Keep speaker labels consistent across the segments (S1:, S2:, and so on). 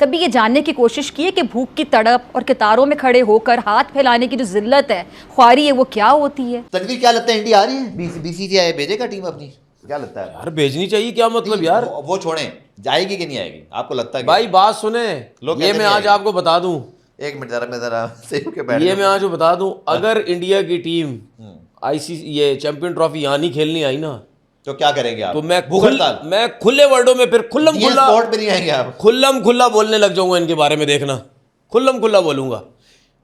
S1: कभी ये जानने की कोशिश की है कि भूख की तड़प और कतारों में खड़े होकर हाथ फैलाने की जो जिल्लत है, ख्वारी है, वो क्या होती है?
S2: तनवीर, क्या लगता है इंडिया आ रही है? बीसीसीआई भेजेगा टीम अपनी? क्या लगता है
S3: यार भेजनी चाहिए, क्या मतलब यार?
S2: वो छोड़ें, जाएगी कि नहीं आएगी, आपको लगता है?
S3: भाई बात सुने, ये मैं आज आपको बता दूं,
S2: एक मिनट जरा सेव के बैठ
S3: ये मैं आज बता दूं, अगर इंडिया की टीम आईसीसी ये चैंपियन ट्रॉफी यहाँ नहीं खेलनी आई ना,
S2: तो क्या करेंगे आप?
S3: तो
S2: भूख
S3: मैं खुले वर्डों में फिर
S2: स्पॉट पे नहीं आएंगे आप?
S3: खुल्ला बोलने लग जाऊंगा इनके बारे में। देखना, खुल्ला बोलूंगा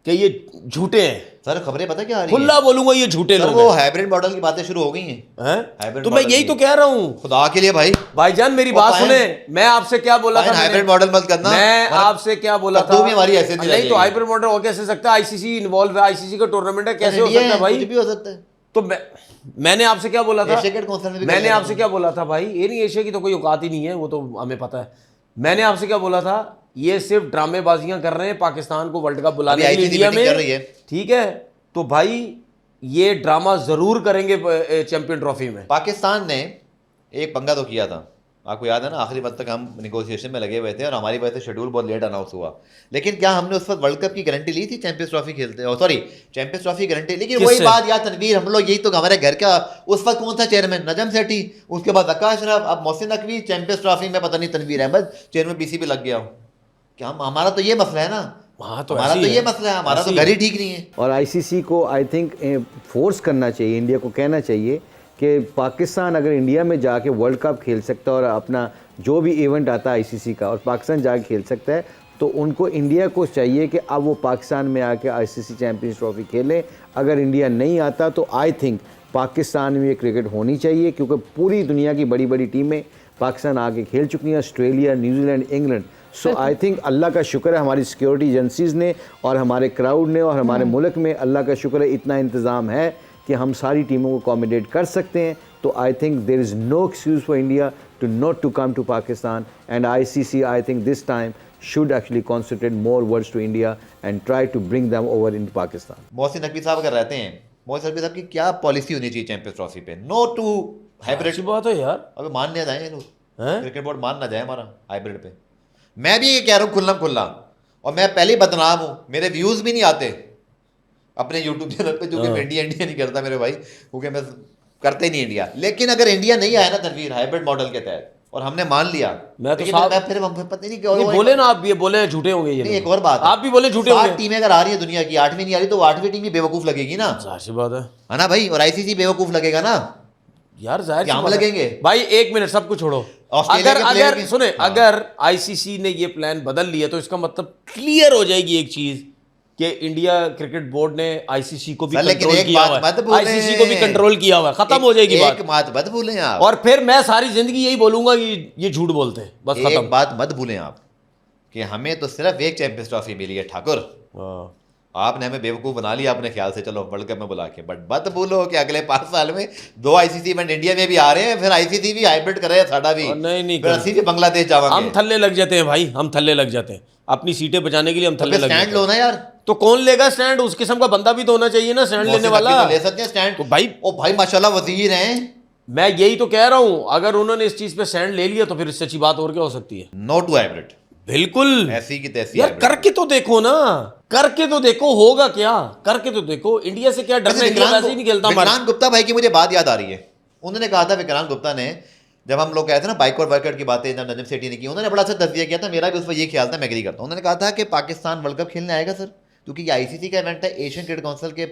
S3: कि ये झूठे हैं।
S2: सर खबरें पता क्या आ रही
S3: खुल्ला बोलूंगा ये झूठे लोग
S2: वो हाइब्रिड मॉडल की बातें शुरू हो गई हैं।
S3: तो मैं यही तो कह रहा हूँ,
S2: खुदा के लिए
S3: भाईजान मेरी बात सुने। मैं आपसे क्या बोला था?
S2: हाइब्रिड मॉडल मत करना।
S3: मैं आपसे क्या बोला था?
S2: हमारी ऐसे
S3: नहीं तो हाइब्रिड मॉडल हो कैसे सकता है? आईसीसी इन्वॉल्व है, आईसीसी का टूर्नामेंट है, कैसे हो सकता है भाई?
S2: भी हो सकता है।
S3: तो मैंने आपसे क्या बोला था? मैंने आपसे
S2: आपसे
S3: क्या बोला था भाई? ये नहीं, एशिया की तो कोई औकात ही नहीं है, वो तो हमें पता है। मैंने आपसे क्या बोला था? ये सिर्फ ड्रामेबाजियां कर रहे हैं पाकिस्तान को वर्ल्ड कप बुलाने के लिए इंडिया में, ठीक है? तो भाई ये ड्रामा जरूर करेंगे चैंपियन ट्रॉफी में।
S2: पाकिस्तान ने एक पंगा तो किया था, आपको याद है ना? आखिरी वक्त तक हम निगोशिएशन में लगे हुए थे और हमारी वजह से शेड्यूल बहुत लेट अनाउंस हुआ। लेकिन क्या हमने उस वक्त वर्ल्ड कप की गारंटी ली थी? चैंपियंस ट्रॉफी खेलते, सॉरी चैंपियंस ट्रॉफी गारंटी। लेकिन वही बात यार तनवीर, हम लोग यही तो, हमारे घर का उस वक्त कौन था चेयरमैन? नजम सेठी, उसके बाद आकाश रफ, अब मोहसिन नकवी। चैंपियंस ट्रॉफी में पता नहीं तनवीर अहमद चेयरमैन पीसीबी लग गया हो क्या? हमारा तो ये मसला है ना, हमारा तो ये मसला है, हमारा तो घर ही ठीक नहीं है।
S4: और आईसीसी को आई थिंक फोर्स करना चाहिए, इंडिया को कहना चाहिए कि पाकिस्तान अगर इंडिया में जाके वर्ल्ड कप खेल सकता है और अपना जो भी इवेंट आता है आईसीसी का, और पाकिस्तान जाके खेल सकता है, तो उनको इंडिया को चाहिए कि अब वो पाकिस्तान में आके आईसीसी चैंपियंस ट्रॉफी खेलें। अगर इंडिया नहीं आता तो आई थिंक पाकिस्तान में ये क्रिकेट होनी चाहिए, क्योंकि पूरी दुनिया की बड़ी बड़ी टीमें पाकिस्तान आके खेल चुकी हैं, Australia, New Zealand, England. So I think अल्लाह का शुक्र है हमारी सिक्योरिटी एजेंसीज़ ने और हमारे क्राउड ने और हमारे मुल्क में अल्लाह का शुक्र है इतना इंतज़ाम है कि हम सारी टीमों को अकोमोडेट कर सकते हैं। तो I think there is no excuse for India to not to come to Pakistan, and ICC I think this time should actually concentrate more words to India and try to bring them over into Pakistan.
S2: Mohsin Naqvi साहब अगर रहते हैं, मोहसिन नकवी साहब की क्या policy होनी चाहिए champions trophy पे? No to hybrid.
S3: अच्छी बात है यार,
S2: अबे मान ना जाए लोग, क्रिकेट बोर्ड मान ना जाए हमारा हाइब्रिड पे। मैं भी ये कह रहा हूँ खुल्ला, और मैं पहले ही बदनाम हूँ, मेरे व्यूज भी नहीं आते अपने यूट्यूब चैनल पे, जो कि इंडिया नहीं करता मेरे भाई, क्योंकि मैं करते नहीं इंडिया। लेकिन अगर इंडिया नहीं आया ना तनवीर हाइब्रिड मॉडल के तहत, और हमने मान लिया,
S3: मैं तो
S2: फिर पता नहीं क्यों
S3: बोले ना आप, ये बोले झूठे होंगे ये।
S2: नहीं, एक और बात,
S3: आप भी बोले झूठे होंगे।
S2: 7 टीमें अगर आ रही है दुनिया की, 8वीं नहीं आ रही, तो 8वीं टीम भी बेवकूफ लगेगी ना।
S3: जाहिर बात है
S2: ना भाई? और आईसीसी बेवकूफ लगेगा ना
S3: यार, जाहिर
S2: हम लगेंगे
S3: भाई। एक मिनट सब कुछ छोड़ो, अगर सुने, अगर आईसीसी ने ये प्लान बदल लिया तो इसका मतलब क्लियर हो जाएगी एक चीज कि इंडिया क्रिकेट बोर्ड ने आईसीसी को भी कंट्रोल किया हुआ है, आईसीसी को भी कंट्रोल किया हुआ है, खत्म हो जाएगी बात।
S2: एक बात मत भूलें आप,
S3: और फिर मैं सारी जिंदगी यही बोलूंगा कि ये झूठ बोलते हैं, बस खत्म।
S2: एक बात मत भूलें आप कि हमें तो सिर्फ एक चैंपियंस ट्रॉफी मिली है ठाकुर। आपने हमें बेवकूफ़ बना लिया अपने ख्याल से, चलो वर्ल्ड कप में बुला के, बट मत भूलो कि अगले 5 साल में 2 आईसीसी इवेंट इंडिया में भी आ रहे हैं, फिर आईसीसी भी हाइब्रिड कर रहे हैं, साडा भी
S3: नहीं
S2: फिर ਅਸੀਂ भी बांग्लादेश जावांगे।
S3: हम थल्ले लग जाते हैं भाई, हम थल्ले लग जाते हैं अपनी सीटें बचाने के लिए, हम थल्ले लग जाते हैं।
S2: स्टैंड लो ना यार।
S3: तो कौन लेगा स्टैंड? उस किस्म का बंदा भी तो होना चाहिए ना स्टैंड लेने वाला।
S2: ले सकते हैं स्टैंड
S3: तो भाई,
S2: ओ भाई माशाल्लाह वजीर हैं।
S3: मैं यही तो कह रहा हूं, अगर उन्होंने इस चीज पे स्टैंड ले लिया तो फिर इससे अच्छी बात और क्या हो सकती है?
S2: नो टू हाइब्रिड,
S3: बिल्कुल
S2: ऐसी की तैसी
S3: यार। करके तो देखो ना, करके तो देखो, होगा क्या? करके तो देखो। इंडिया से क्या डरना, इंडिया वैसे ही नहीं खेलता।
S2: विक्रांत गुप्ता भाई की मुझे बात याद आ रही है, उन्होंने कहा था, विक्रांत गुप्ता ने, जब हम लोग कहते हैं ना बाइकआउट वाइकआउट की बातें जब नजम सेठी ने की, उन्होंने बड़ा अच्छा तस्वीर किया था, मेरा भी उस पर ये ख्याल था, मैं एग्री करता हूँ। उन्होंने कहा था कि पाकिस्तान वर्ल्ड कप खेलने आएगा सर, क्योंकि ये आईसीसी का इवेंट है, एशियन क्रिकेट काउंसिल के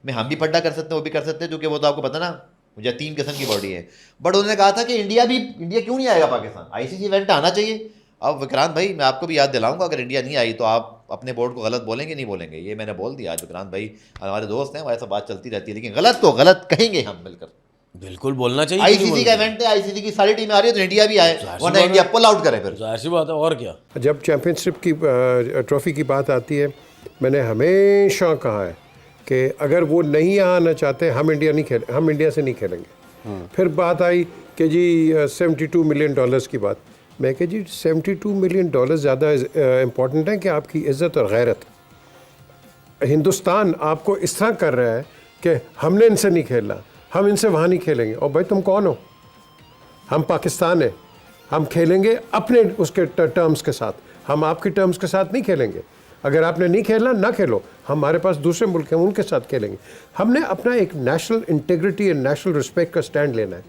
S2: में हम भी पड्डा कर सकते हैं, वो भी कर सकते हैं, क्योंकि वो तो आपको पता ना मुझे 3 किस्म की बॉडी है। बट उन्होंने कहा था कि इंडिया क्यों नहीं आएगा पाकिस्तान, आईसीसी इवेंट आना चाहिए। अब विक्रांत भाई मैं आपको भी याद दिलाऊंगा, अगर इंडिया नहीं आई तो आप अपने बोर्ड को गलत बोलेंगे नहीं बोलेंगे, ये मैंने बोल दिया आज। विक्रांत भाई हमारे दोस्त हैं, हमारे साथ बात चलती रहती है, लेकिन गलत तो गलत कहेंगे हम मिलकर।
S3: बिल्कुल बोलना चाहिए।
S2: आईसीसी का इवेंट है, आईसीसी की सारी टीमें आ रही है, तो इंडिया भी आए, वरना इंडिया पुल आउट करे फिर।
S3: जाहिर सी बात है, और क्या।
S5: जब चैंपियनशिप की ट्रॉफी की बात आती है, मैंने हमेशा कहा है कि अगर वो नहीं आना चाहते, हम इंडिया से नहीं खेलेंगे। फिर बात आई कि जी $72 मिलियन की बात। मैं कह जी $72 मिलियन ज़्यादा इम्पोर्टेंट है कि आपकी इज़्ज़त और गैरत। हिंदुस्तान आपको इस तरह कर रहा है कि हमने इनसे नहीं खेलना, हम इनसे वहाँ नहीं खेलेंगे। और भाई तुम कौन हो? हम पाकिस्तान है, हम खेलेंगे अपने उसके टर्म्स के साथ। हम आपके टर्म्स के साथ नहीं खेलेंगे, अगर आपने नहीं खेलना ना खेलो, हमारे पास दूसरे मुल्क हैं उनके साथ खेलेंगे। हमने अपना एक national integrity and national respect का स्टैंड लेना है,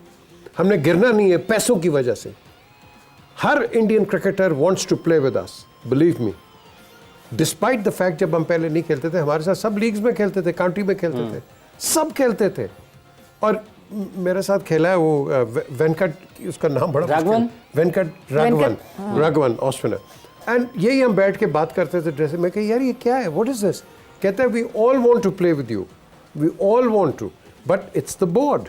S5: हमने गिरना नहीं है पैसों की वजह से। हर Indian cricketer wants to play with us, believe me, despite the fact जब हम पहले नहीं खेलते थे, हमारे साथ सब लीग्स में खेलते थे, काउंटी में खेलते थे, सब खेलते थे। और मेरे साथ खेला है वो वेंकट, उसका नाम बड़ा
S3: राघवन,
S5: वेंकट राघवन ऑस्ट्रेलिया, एंड यही हम बैठ के बात करते थे ड्रेसिंग में कि यार ये क्या है, व्हाट इज दिस, कहते हैं we all want to play with you, we all want to, but it's the board,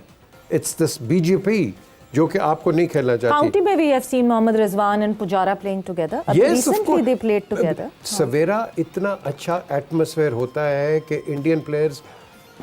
S5: it's this BJP जो कि आपको नहीं खेलना चाहती।
S6: County में we have seen Mohammad Rizwan and Pujara playing together. Recently they played together.
S5: सवेरा इतना अच्छा atmosphere होता है कि इंडियन प्लेयर्स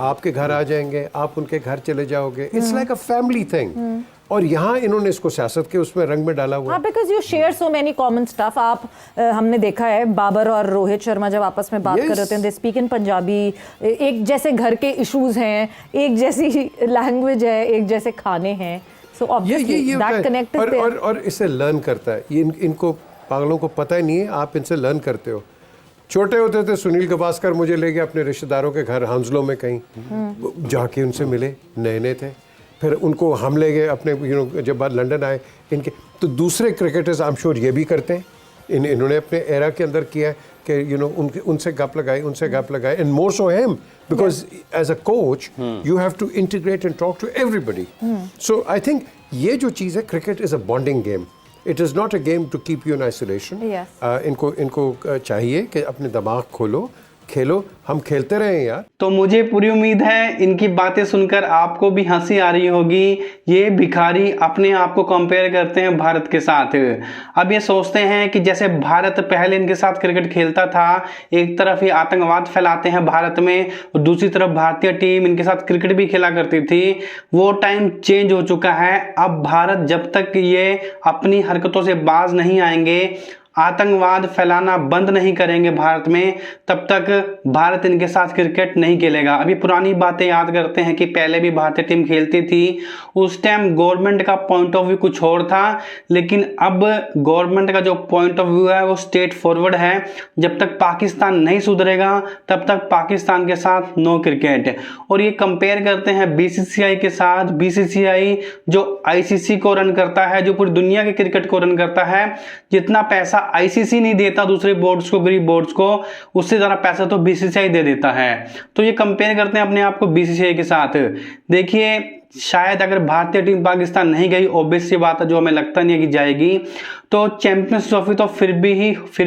S5: आपके घर आ जाएंगे, आप उनके घर चले जाओगे, it's like a family thing. और यहाँ इन्होंने इसको सियासत के उसमें रंग में डाला हुआ है।
S6: Because you share so many common stuff. आप हमने देखा है बाबर और रोहित शर्मा जब आपस में बात कर रहे होते हैं, दे स्पीक इन पंजाबी, एक जैसे घर के इश्यूज हैं, एक जैसी लैंग्वेज है, एक जैसे खाने हैं, so obviously that connect is there.
S5: और इससे लर्न करता है, ये इनको पागलों को पता ही नहीं है, आप इनसे लर्न करते हो। छोटे होते थे सुनील गावस्कर मुझे ले गया अपने रिश्तेदारों के घर हंसलो में कहीं, जाके उनसे मिले, नए नए थे, फिर उनको हम ले गए अपने जब बाद लंदन आए इनके, तो दूसरे क्रिकेटर्स आई एम श्योर ये भी करते हैं, इन्होंने अपने एरा के अंदर किया है कि उनसे गप लगाई and more so him because as a coach you have to integrate and talk to everybody. So I think ये जो चीज़ है, cricket is a bonding game, it is not a game to keep you in isolation. इनको चाहिए कि अपने दिमाग खोलो, खेलो, हम खेलते रहे यार।
S7: तो मुझे पूरी उम्मीद है इनकी बातें सुनकर आपको भी हंसी आ रही होगी। ये भिखारी अपने आप को कंपेयर करते हैं भारत के साथ। अब ये सोचते हैं कि जैसे भारत पहले इनके साथ क्रिकेट खेलता था, एक तरफ ये आतंकवाद फैलाते हैं भारत में और दूसरी तरफ भारतीय टीम इनके साथ क्रिकेट भी खेला करती थी, वो टाइम चेंज हो चुका है। अब भारत जब तक ये अपनी हरकतों से बाज नहीं आएंगे, आतंकवाद फैलाना बंद नहीं करेंगे भारत में, तब तक भारत इनके साथ क्रिकेट नहीं खेलेगा। अभी पुरानी बातें याद करते हैं कि पहले भी भारतीय टीम खेलती थी, उस टाइम गवर्नमेंट का पॉइंट ऑफ व्यू कुछ और था, लेकिन अब गवर्नमेंट का जो पॉइंट ऑफ व्यू है वो स्ट्रेट फॉरवर्ड है। जब तक पाकिस्तान नहीं सुधरेगा तब तक पाकिस्तान के साथ नो क्रिकेट। और ये कंपेयर करते हैं बीसीसीआई के साथ। बीसीसीआई जो आईसीसी को रन करता है, जो पूरी दुनिया के क्रिकेट को रन करता है, जितना पैसा आईसीसी नहीं देता दूसरे बोर्ड्स को, गरीब बोर्ड्स को, उससे ज्यादा पैसा तो बीसीसीआई दे देता है। तो ये कंपेयर करते हैं अपने आप को बीसीसीआई के साथ। देखिए, शायद अगर भारतीय टीम पाकिस्तान नहीं गई, ऑब्वियस सी बात है, जो हमें लगता नहीं है कि जाएगी, तो चैंपियंस ट्रॉफी तो फिर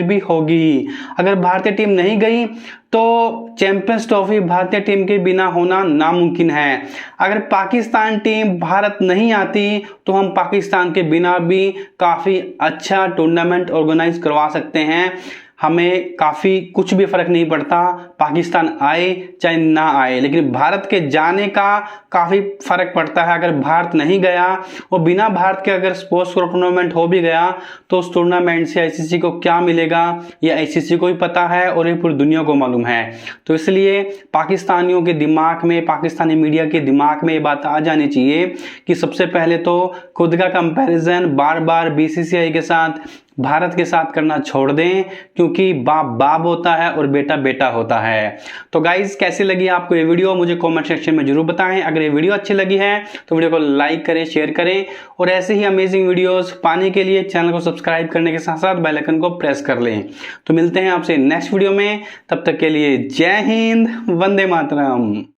S7: भी होगी। अगर भारतीय टीम नहीं गई तो चैंपियंस ट्रॉफी भारतीय टीम के बिना होना नामुमकिन है। अगर पाकिस्तान टीम भारत नहीं आती तो हम पाकिस्तान के बिना भी काफ़ी अच्छा टूर्नामेंट ऑर्गेनाइज करवा सकते हैं। हमें काफ़ी कुछ भी फर्क नहीं पड़ता, पाकिस्तान आए चाहे ना आए, लेकिन भारत के जाने का काफ़ी फर्क पड़ता है। अगर भारत नहीं गया और बिना भारत के अगर स्पोर्ट्स टूर्नामेंट हो भी गया तो उस टूर्नामेंट से आईसीसी को क्या मिलेगा ये आईसीसी को ही पता है और ये पूरी दुनिया को मालूम है। तो इसलिए पाकिस्तानियों के दिमाग में, पाकिस्तानी मीडिया के दिमाग में ये बात आ जानी चाहिए कि सबसे पहले तो खुद का कंपैरिजन बार बार बीसीसीआई के साथ, भारत के साथ करना छोड़ दें, क्योंकि बाप बाप होता है और बेटा बेटा होता है। तो गाइज, कैसी लगी आपको ये वीडियो मुझे कमेंट सेक्शन में जरूर बताएं। अगर ये वीडियो अच्छी लगी है तो वीडियो को लाइक करें, शेयर करें और ऐसे ही अमेजिंग वीडियोस पाने के लिए चैनल को सब्सक्राइब करने के साथ साथ बेल आइकन को प्रेस कर लें। तो मिलते हैं आपसे नेक्स्ट वीडियो में, तब तक के लिए जय हिंद, वंदे मातरम।